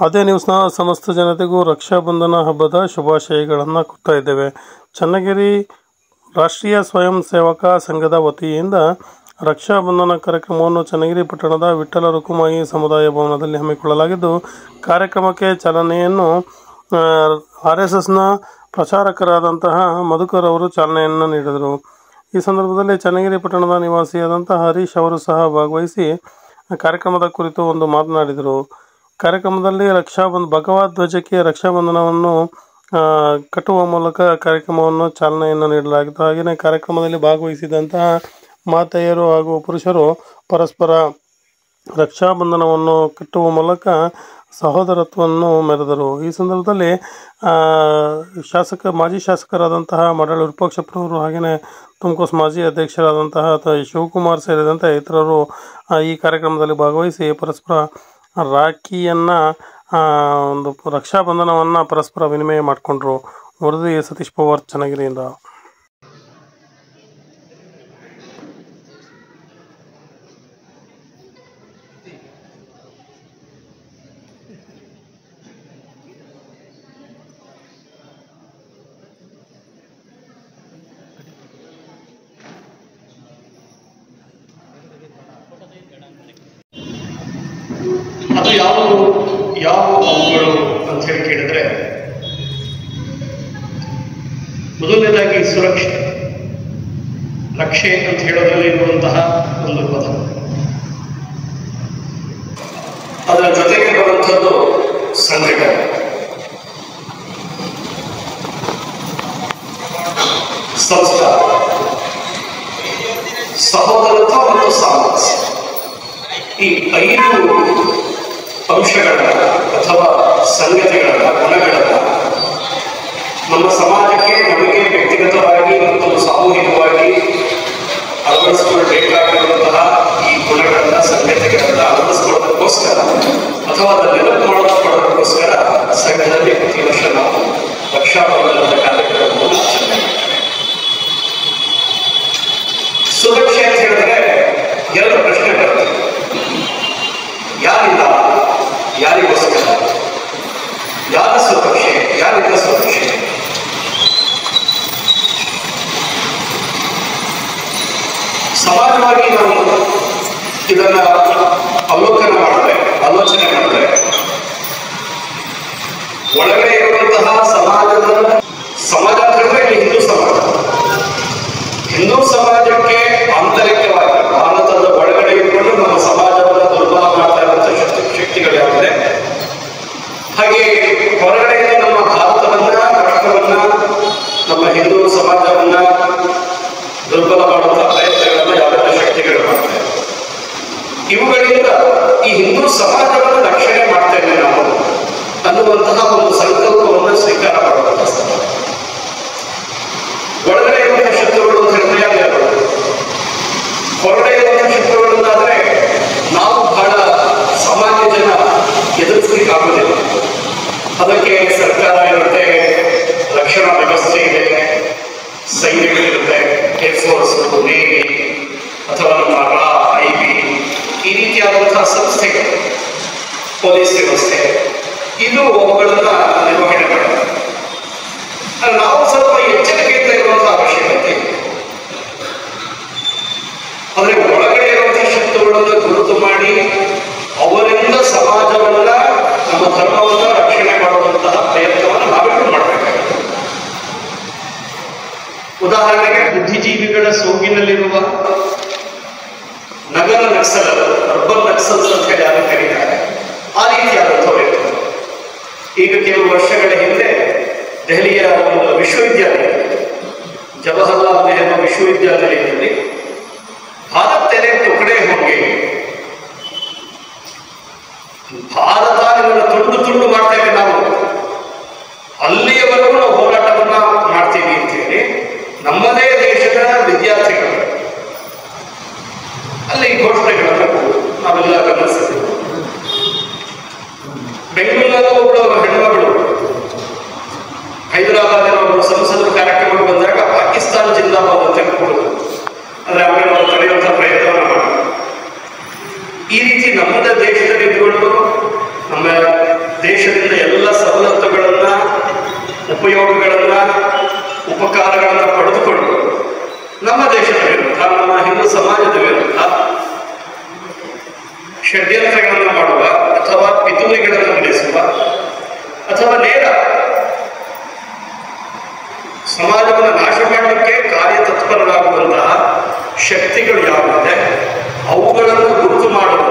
ಅದೇ ನ್ಯೂಸ್ನ ಸಮಸ್ತ ಜನತೆಗೂ ರಕ್ಷಾಬಂಧನ ಹಬ್ಬದ ಶುಭಾಶಯಗಳನ್ನು ಕೊಡ್ತಾ ಇದ್ದೇವೆ. ಚನ್ನಗಿರಿ ರಾಷ್ಟ್ರೀಯ ಸ್ವಯಂ ಸೇವಕ ಸಂಘದ ವತಿಯಿಂದ ರಕ್ಷಾಬಂಧನ ಕಾರ್ಯಕ್ರಮವನ್ನು ಚನ್ನಗಿರಿ ಪಟ್ಟಣದ ವಿಠ್ಠಲ ರುಕುಮಾಯಿ ಸಮುದಾಯ ಭವನದಲ್ಲಿ ಹಮ್ಮಿಕೊಳ್ಳಲಾಗಿದ್ದು, ಕಾರ್ಯಕ್ರಮಕ್ಕೆ ಚಾಲನೆಯನ್ನು RSSನ ಪ್ರಚಾರಕರಾದಂತಹ ಮಧುಕರ್ ಅವರು ಚಾಲನೆಯನ್ನು ನೀಡಿದರು. ಈ ಸಂದರ್ಭದಲ್ಲಿ ಚನ್ನಗಿರಿ ಪಟ್ಟಣದ ನಿವಾಸಿಯಾದಂತಹ ಹರೀಶ್ ಅವರು ಸಹ ಭಾಗವಹಿಸಿ ಕಾರ್ಯಕ್ರಮದ ಕುರಿತು ಒಂದು ಮಾತನಾಡಿದರು. ಕಾರ್ಯಕ್ರಮದಲ್ಲಿ ಭಗವದ್ ಧ್ವಜಕ್ಕೆ ರಕ್ಷಾಬಂಧನವನ್ನು ಕಟ್ಟುವ ಮೂಲಕ ಕಾರ್ಯಕ್ರಮವನ್ನು ಚಾಲನೆಯನ್ನು ನೀಡಲಾಗಿತ್ತು. ಹಾಗೆಯೇ ಕಾರ್ಯಕ್ರಮದಲ್ಲಿ ಭಾಗವಹಿಸಿದಂತಹ ಮಾತೆಯರು ಹಾಗೂ ಪುರುಷರು ಪರಸ್ಪರ ರಕ್ಷಾಬಂಧನವನ್ನು ಕಟ್ಟುವ ಮೂಲಕ ಸಹೋದರತ್ವವನ್ನು ಮೆರೆದರು. ಈ ಸಂದರ್ಭದಲ್ಲಿ ಮಾಜಿ ಶಾಸಕರಾದಂತಹ ಮಾಡಾಳ್ ವಿರೂಪಾಕ್ಷಪ್ಪನವರು ಹಾಗೆಯೇ ತುಮಕೋಸ್ ಮಾಜಿ ಅಧ್ಯಕ್ಷರಾದಂತಹ ಶಿವಕುಮಾರ್ ಸೇರಿದಂತೆ ಇತರರು ಈ ಕಾರ್ಯಕ್ರಮದಲ್ಲಿ ಭಾಗವಹಿಸಿ ಪರಸ್ಪರ ರಾಖಿಯನ್ನು ಒಂದು ರಕ್ಷಾಬಂಧನವನ್ನು ಪರಸ್ಪರ ವಿನಿಮಯ ಮಾಡಿಕೊಂಡ್ರು. ವರದಿ ಸತೀಶ್ ಪವಾರ್, ಚನ್ನಗಿರಿಯಿಂದ. ಅದು ಯಾವ ಅವುಗಳು ಅಂತ ಹೇಳಿ ಕೇಳಿದ್ರೆ, ಮೊದಲನೇದಾಗಿ ಸುರಕ್ಷೆ, ರಕ್ಷೆ ಅಂತ ಹೇಳೋದ್ರಲ್ಲಿ ಇರುವಂತಹ ಒಂದು ಪದ. ಅದರ ಜೊತೆಗೆ ಬರುವಂಥದ್ದು ಸಂಘಟನೆ, ಸಂಸ್ಕಾರ, ಸಹೋದರತ್ವ ಮತ್ತು ಸಾಮರಸ್ಯ. ಈ 5 ಅಂಶಗಳನ್ನ ಅಥವಾ ಸಂಗತಿಗಳನ್ನ, ಗುಣಗಳನ್ನ ನಮ್ಮ ಸಮಾಜಕ್ಕೆ, ನಮಗೆ ವ್ಯಕ್ತಿಗತವಾಗಿ ಮತ್ತು ಸಾಮೂಹಿಕವಾಗಿ ಅಳವಡಿಸಿಕೊಳ್ಳಬೇಕಾಗಿರುವಂತಹ ಈ ಗುಣಗಳನ್ನ, ಸಂಗತಿಗಳನ್ನ ಅಳವಡಿಸಿಕೊಳ್ಳೋದಕ್ಕೋಸ್ಕರ ಅಥವಾ ಅದನ್ನು ನೆನಪು ಮಾಡಿಕೊಳ್ಳೋದಕ್ಕೋಸ್ಕರ ಸಂಘದಲ್ಲಿ ಪ್ರತಿ ವರ್ಷ ನಾವು ರಕ್ಷಾಬಂಧನದ ಕಾರ್ಯಕ್ರಮವನ್ನು ಆಚರಣೆ. ಸುರಕ್ಷೆ ಅಂತ ಹೇಳಿದ್ರೆ 2 ಪ್ರಶ್ನೆ ಬರುತ್ತೆ. ಯಾರಿಲ್ಲ, ಯಾರಿಗೋಸ್ಕರ, ಯಾರ ಸುರಕ್ಷೆ, ಯಾರಿಂದ ಸುರಕ್ಷೆ? ಸಮಾಜವಾಗಿ ನಾವು ಇದನ್ನ ಆಲೋಚನೆ ಮಾಡಿದ್ರೆ ಒಳಗಡೆ ಇರುವಂತಹ ಸಮಾಜ ಅಂದ್ರೆ ಹಿಂದೂ ಸಮಾಜಕ್ಕೆ ಆಂತರಿಕವಾಗಿ ಭಾರತದ ಒಳಗಡೆ ಇಟ್ಕೊಂಡು ನಮ್ಮ ಸಮಾಜವನ್ನು ದುರ್ಬಲ ಮಾಡ್ತಾ ಇರುವಂತಹ ಶಕ್ತಿಗಳಿವೆ. ಹಾಗೆ ಹೊರಗಡೆಯಿಂದ ನಮ್ಮ ಭಾರತವನ್ನ, ರಾಷ್ಟ್ರವನ್ನ, ನಮ್ಮ ಹಿಂದೂ ಸಮಾಜವನ್ನ ದುರ್ಬಲ ಮಾಡುವಂತಹ ಪ್ರಯತ್ನಗಳನ್ನ ಯಾವೆಲ್ಲ ಶಕ್ತಿಗಳು ಮಾಡ್ತಾರೆ. ಇವುಗಳಿಂದ ಈ ಹಿಂದೂ ಸಮಾಜವನ್ನು ರಕ್ಷಣೆ ಮಾಡ್ತೇವೆ ನಾವು ಅನ್ನುವಂತಹ ಒಂದು ಸಂಕಲ್ಪವನ್ನು ಸ್ವೀಕಾರ ಮಾಡುವಂತಹ ಸ್ಥಳ. ಒಳಗಡೆ ಇರುವಂತಹ ಶತ್ರುಗಳು ಅಂತ ಹೇಳಿದ್ರೆ ಹೊರಗಡೆ ಇರುವಂತಹ ಶತ್ರುಗಳನ್ನಾದ್ರೆ ನಾವು ಬಹಳ ಸಾಮಾನ್ಯ ಜನ ಎದುರಿಸಲಿಕ್ಕೆ ಆಗುವುದಿಲ್ಲ. ಅದಕ್ಕೆ ಸರ್ಕಾರ ಇರುತ್ತೆ, ರಕ್ಷಣಾ ವ್ಯವಸ್ಥೆ ಇದೆ, ಸೈನ್ಯಗಳಿರುತ್ತೆ, ಏರ್ಫೋರ್ಸ್, ನೇವಿ ಅಥವಾ ನಮ್ಮ IB, ಈ ರೀತಿಯಾದಂತಹ ಸಂಸ್ಥೆಗಳು, ಪೊಲೀಸ್ ವ್ಯವಸ್ಥೆ, ಇದು ಅವುಗಳನ್ನ ನಿರ್ವಹಣೆ ಮಾಡುತ್ತೆ. ನಾವು ಸ್ವಲ್ಪ ಎಚ್ಚರಿಕೆಯಿಂದ ಇರುವಂತಹ ಅವಶ್ಯಕತೆ ಇದೆ. ಆದರೆ ಒಳಗಡೆ ಇರುವಂತಹ ಶತ್ರುಗಳನ್ನು ಗುರುತು ಮಾಡಿ ಅವರಿಂದ ಸಮಾಜವನ್ನ, ನಮ್ಮ ಧರ್ಮವನ್ನ ರಕ್ಷಣೆ ಮಾಡುವಂತಹ ಪ್ರಯತ್ನವನ್ನು ನಾವೆಲ್ಲರೂ ಮಾಡಬೇಕಾಗಿದೆ. ಉದಾಹರಣೆಗೆ ಬುದ್ಧಿಜೀವಿಗಳ ಸೋಗಿನಲ್ಲಿರುವ ನಗರ ನಕ್ಸಲರು, ಅರ್ಬನ್ ನಕ್ಸಲ್ಸ್ ಅಂತ ಹೇಳಿ ಯಾರು ಕರೀತಾರೆ, ಆ ರೀತಿಯಾದಂಥವ್ರು ಇರ್ತಾರೆ. ಈಗ ಕೆಲವು ವರ್ಷಗಳ ಹಿಂದೆ ದೆಹಲಿಯ ಒಂದು ವಿಶ್ವವಿದ್ಯಾಲಯ, ಜವಾಹರ್ಲಾಲ್ ನೆಹರು ವಿಶ್ವವಿದ್ಯಾಲಯದಲ್ಲಿ ಭಾರತ್ ತೆರೆ ಟುಕಡೆ ಹೋಗಿ ಭಾರತ ತುಂಡು ಮಾಡ್ತೇವೆ, ನಾವು ಅಲ್ಲಿಯವರೆಗೂ ನಾವು ಹೋರಾಟವನ್ನ ಮಾಡ್ತೀವಿ ಅಂತ ಹೇಳಿ ನಮ್ಮದೇ ದೇಶದ ವಿದ್ಯಾರ್ಥಿಗಳು ಅಲ್ಲಿ ಘೋಷಣೆಗಳನ್ನು ನಾವೆಲ್ಲ ಗಮನಿಸಿದ್ದೇವೆ. ಬೆಂಗಳೂರಿನಲ್ಲೂ ಒಬ್ಬಳು ಹೆಣ್ಮಗಳು ಹೈದರಾಬಾದಿನ ಒಬ್ಬರು ಸಂಸದರು ಕಾರ್ಯಕ್ರಮಕ್ಕೆ ಬಂದಾಗ ಪಾಕಿಸ್ತಾನ ಜಿಂದಾಬಾದ್ ಅಂತ ಹೇಳ್ಕೊಡುದು, ಅಂದ್ರೆ ಅವರನ್ನು ತಡೆಯುವಂತಹ ಪ್ರಯತ್ನವನ್ನು ಮಾಡಿ ಈ ರೀತಿ ನಮ್ಮ ದೇಶದಲ್ಲಿ ಇದ್ದುಕೊಂಡು ನಮ್ಮ ದೇಶದಿಂದ ಎಲ್ಲ ಸವಲತ್ತುಗಳನ್ನ, ಉಪಯೋಗಗಳನ್ನ, ಉಪಕಾರಗಳನ್ನ ಪಡೆದುಕೊಂಡು ನಮ್ಮ ದೇಶದ ವಿರುದ್ಧ, ನಮ್ಮ ಹಿಂದೂ ಸಮಾಜದ ವಿರುದ್ಧ ಷಡ್ಯಂತ್ರಗಳನ್ನು ಮಾಡುವ ಅಥವಾ ಪಿತೂರಿಗಳನ್ನು ನಡೆಸುವ ಅಥವಾ ನೇರ ಸಮಾಜವನ್ನು ನಾಶ ಮಾಡಲಿಕ್ಕೆ ಕಾರ್ಯತತ್ಪರರಾಗುವಂತಹ ಶಕ್ತಿಗಳು ಯಾವುದಿದೆ ಅವುಗಳನ್ನು ಗುರುತು ಮಾಡುವ